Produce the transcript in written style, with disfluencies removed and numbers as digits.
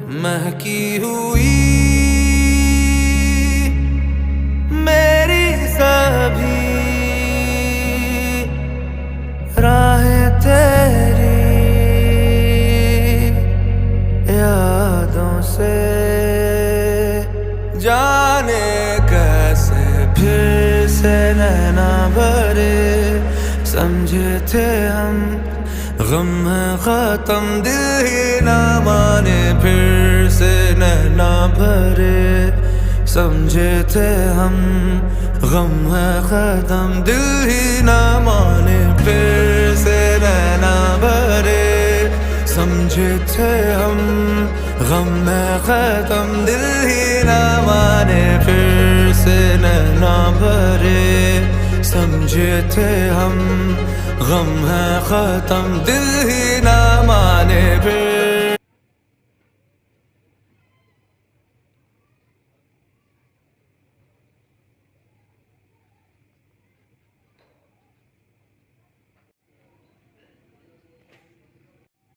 महकी हुई मेरी सभी राहें तेरी यादों से जाने कैसे फिर से नैना भरे। समझे थे हम गम है खत्म दिल ही ना माने फिर से नैना भरे। समझे थे हम गम है खत्म दिल ही ना माने फिर से नैना भरे। समझे थे हम गम है खत्म दिल ही ना माने फिर से नैना भरे। समझे थे हम गम है खत्म दिल ही ना माने फिर